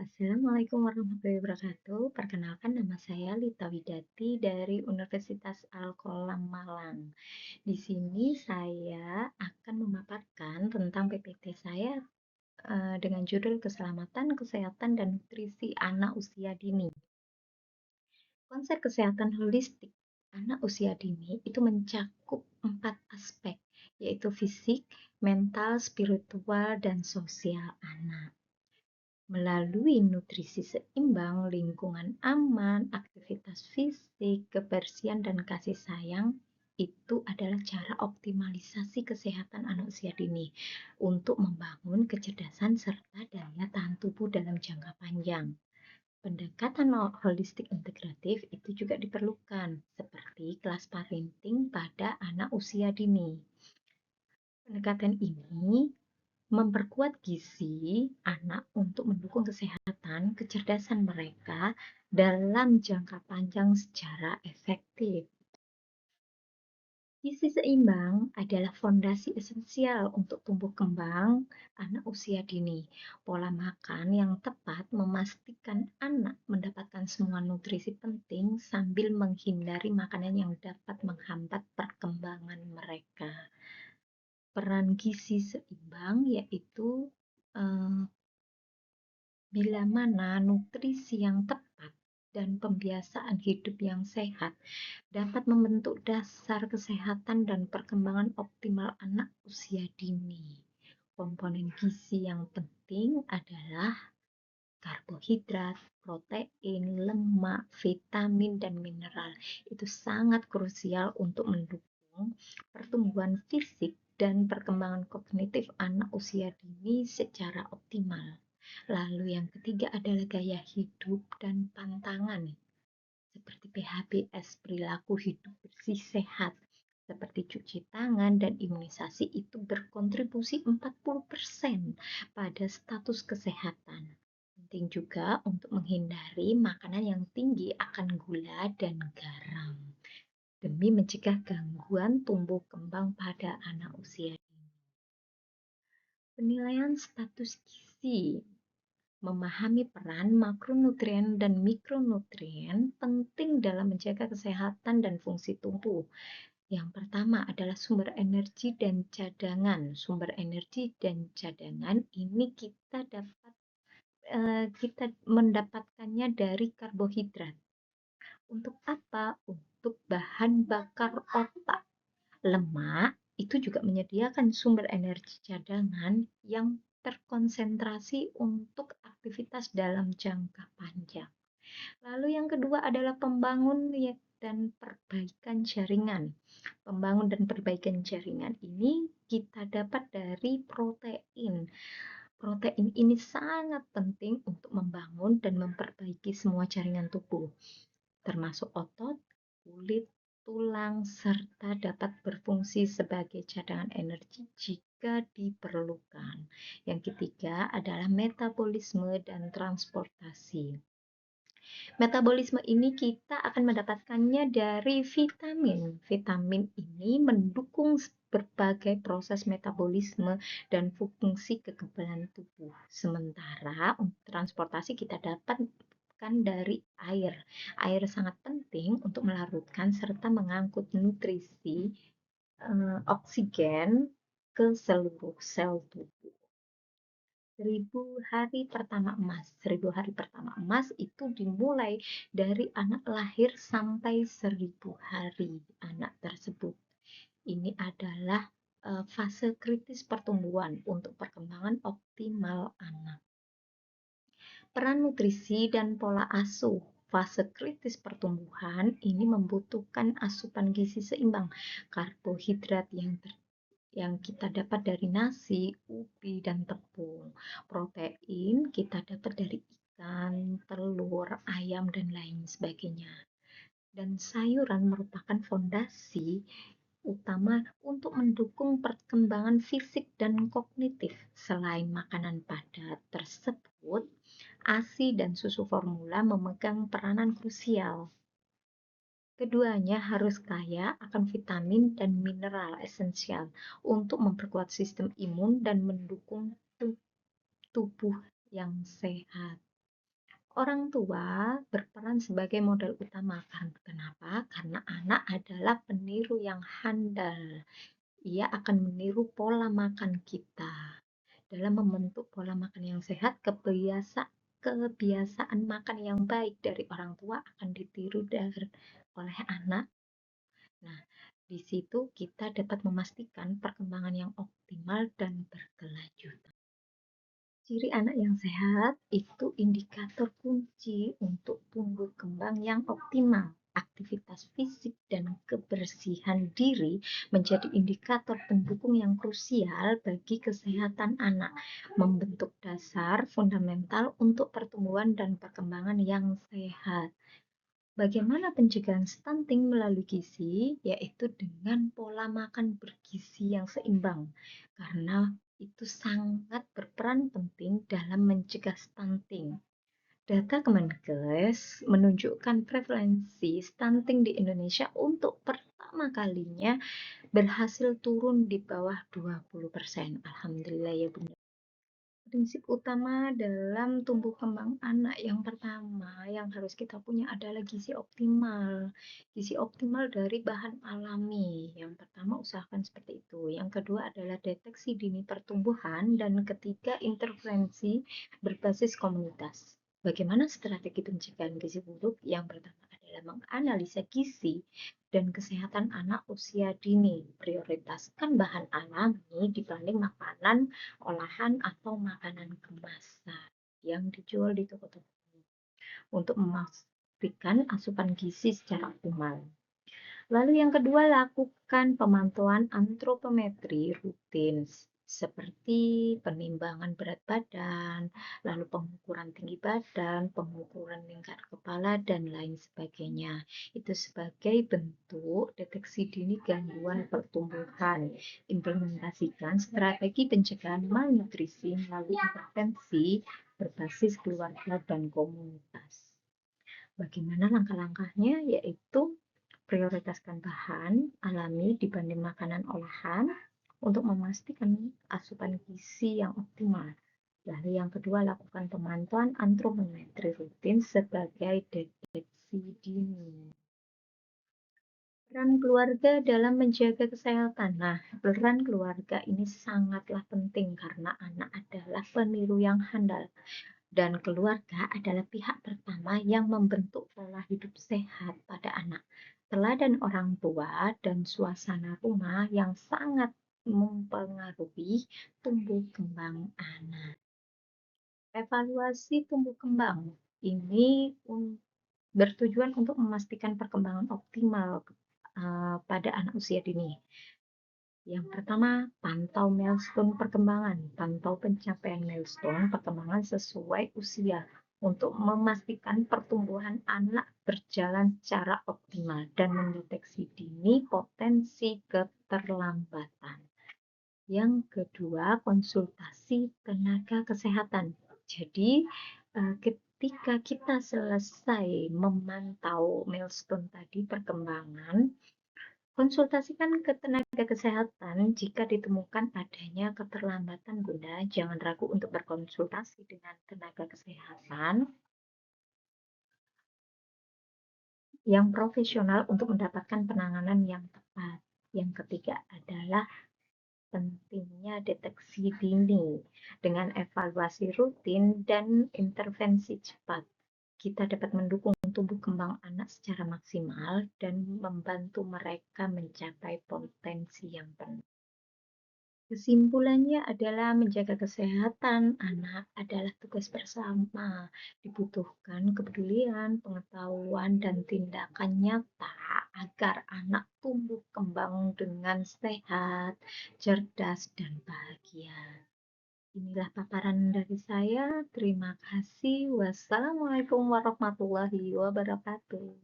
Assalamualaikum warahmatullahi wabarakatuh. Perkenalkan nama saya Lita Widati dari Universitas Al-Qolam Malang. Di sini saya akan memaparkan tentang PPT saya dengan judul Keselamatan, Kesehatan, dan Nutrisi Anak Usia Dini. Konsep kesehatan holistik anak usia dini itu mencakup 4 aspek, yaitu fisik, mental, spiritual, dan sosial anak. Melalui nutrisi seimbang, lingkungan aman, aktivitas fisik, kebersihan, dan kasih sayang, itu adalah cara optimalisasi kesehatan anak usia dini untuk membangun kecerdasan serta daya tahan tubuh dalam jangka panjang. Pendekatan holistik integratif itu juga diperlukan, seperti kelas parenting pada anak usia dini. Pendekatan ini memperkuat gizi anak untuk mendukung kesehatan, kecerdasan mereka dalam jangka panjang secara efektif. Gizi seimbang adalah fondasi esensial untuk tumbuh kembang anak usia dini. Pola makan yang tepat memastikan anak mendapatkan semua nutrisi penting sambil menghindari makanan yang dapat menghambat perkembangan mereka. Peran gizi seimbang yaitu bila mana nutrisi yang tepat dan pembiasaan hidup yang sehat dapat membentuk dasar kesehatan dan perkembangan optimal anak usia dini. Komponen gizi yang penting adalah karbohidrat, protein, lemak, vitamin, dan mineral. Itu sangat krusial untuk mendukung pertumbuhan fisik dan perkembangan kognitif anak usia dini secara optimal. Lalu yang ketiga adalah gaya hidup dan pantangan, seperti PHBS, perilaku hidup bersih sehat, seperti cuci tangan dan imunisasi itu berkontribusi 40% pada status kesehatan. Penting juga untuk menghindari makanan yang tinggi akan gula dan garam, demi mencegah gangguan tumbuh kembang pada anak usia dini. Penilaian status gizi. Memahami peran makronutrien dan mikronutrien penting dalam menjaga kesehatan dan fungsi tubuh. Yang pertama adalah sumber energi dan cadangan. Sumber energi dan cadangan ini kita mendapatkannya dari karbohidrat. Untuk apa? Untuk bahan bakar otak. Lemak itu juga menyediakan sumber energi cadangan yang terkonsentrasi untuk aktivitas dalam jangka panjang. Lalu yang kedua adalah pembangun dan perbaikan jaringan. Pembangun dan perbaikan jaringan ini kita dapat dari protein. Protein ini sangat penting untuk membangun dan memperbaiki semua jaringan tubuh, termasuk otot, kulit, tulang, serta dapat berfungsi sebagai cadangan energi jika diperlukan. Yang ketiga adalah metabolisme dan transportasi. Metabolisme ini kita akan mendapatkannya dari vitamin. Vitamin ini mendukung berbagai proses metabolisme dan fungsi kekebalan tubuh. Sementara untuk transportasi kita dapatkan dari air. Air sangat penting untuk melarutkan serta mengangkut nutrisi oksigen ke seluruh sel tubuh. 1000 hari pertama emas itu dimulai dari anak lahir sampai 1000 hari anak tersebut. Ini adalah fase kritis pertumbuhan untuk perkembangan optimal anak. Peran nutrisi dan pola asuh. Fase kritis pertumbuhan ini membutuhkan asupan gizi seimbang, karbohidrat yang kita dapat dari nasi, ubi, dan tepung. Protein kita dapat dari ikan, telur, ayam, dan lain sebagainya. Dan sayuran merupakan fondasi utama untuk mendukung perkembangan fisik dan kognitif. Selain makanan padat tersebut, ASI dan susu formula memegang peranan krusial. Keduanya harus kaya akan vitamin dan mineral esensial untuk memperkuat sistem imun dan mendukung tubuh yang sehat. Orang tua berperan sebagai model utama. Kenapa? Karena anak adalah peniru yang handal. Ia akan meniru pola makan kita. Dalam membentuk pola makan yang sehat, kebiasaan makan yang baik dari orang tua akan ditiru oleh anak. Nah, di situ kita dapat memastikan perkembangan yang optimal dan berkelanjutan. Ciri anak yang sehat itu indikator kunci untuk tumbuh kembang yang optimal. Aktivitas fisik dan kebersihan diri menjadi indikator pendukung yang krusial bagi kesehatan anak, membentuk dasar fundamental untuk pertumbuhan dan perkembangan yang sehat. Bagaimana pencegahan stunting melalui gizi? Yaitu dengan pola makan bergizi yang seimbang, karena itu sangat berperan penting dalam mencegah stunting. Data Kemenkes menunjukkan prevalensi stunting di Indonesia untuk pertama kalinya berhasil turun di bawah 20%. Alhamdulillah ya Bunda. Prinsip utama dalam tumbuh kembang anak yang pertama yang harus kita punya adalah gizi optimal. Gizi optimal dari bahan alami. Yang pertama usahakan seperti itu. Yang kedua adalah deteksi dini pertumbuhan dan ketiga intervensi berbasis komunitas. Bagaimana strategi pencegahan gizi buruk? Yang pertama adalah menganalisa gizi dan kesehatan anak usia dini. Prioritaskan bahan alami dibanding makanan olahan atau makanan kemasan yang dijual di toko-toko untuk memastikan asupan gizi secara optimal. Lalu yang kedua, lakukan pemantauan antropometri rutin seperti penimbangan berat badan, lalu pengukuran tinggi badan, pengukuran tingkat kepala, dan lain sebagainya. Itu sebagai bentuk deteksi dini gangguan pertumbuhan. Implementasikan strategi pencegahan malnutrisi melalui intervensi berbasis keluarga dan komunitas. Bagaimana langkah-langkahnya? Yaitu prioritaskan bahan alami dibanding makanan olahan untuk memastikan asupan gizi yang optimal. Lalu yang kedua, lakukan pemantauan antropometri rutin sebagai deteksi dini. Peran keluarga dalam menjaga kesehatan. Nah, peran keluarga ini sangatlah penting karena anak adalah peniru yang handal. Dan keluarga adalah pihak pertama yang membentuk pola hidup sehat pada anak. Teladan orang tua dan suasana rumah yang sangat mempengaruhi tumbuh kembang anak. Evaluasi tumbuh kembang ini bertujuan untuk memastikan perkembangan optimal pada anak usia dini. Yang pertama, pantau milestone perkembangan. Pantau pencapaian milestone perkembangan sesuai usia untuk memastikan pertumbuhan anak berjalan secara optimal dan mendeteksi dini potensi keterlambatan. Yang kedua, konsultasi tenaga kesehatan. Jadi, ketika kita selesai memantau milestone tadi perkembangan, konsultasikan ke tenaga kesehatan jika ditemukan adanya keterlambatan Bunda. Jangan ragu untuk berkonsultasi dengan tenaga kesehatan yang profesional untuk mendapatkan penanganan yang tepat. Yang ketiga adalah pentingnya deteksi dini dengan evaluasi rutin dan intervensi cepat. Kita dapat mendukung tumbuh kembang anak secara maksimal dan membantu mereka mencapai potensi yang penuh. Kesimpulannya adalah menjaga kesehatan anak adalah tugas bersama. Dibutuhkan kepedulian, pengetahuan, dan tindakan nyata agar anak tumbuh kembang dengan sehat, cerdas, dan bahagia. Inilah paparan dari saya. Terima kasih. Wassalamualaikum warahmatullahi wabarakatuh.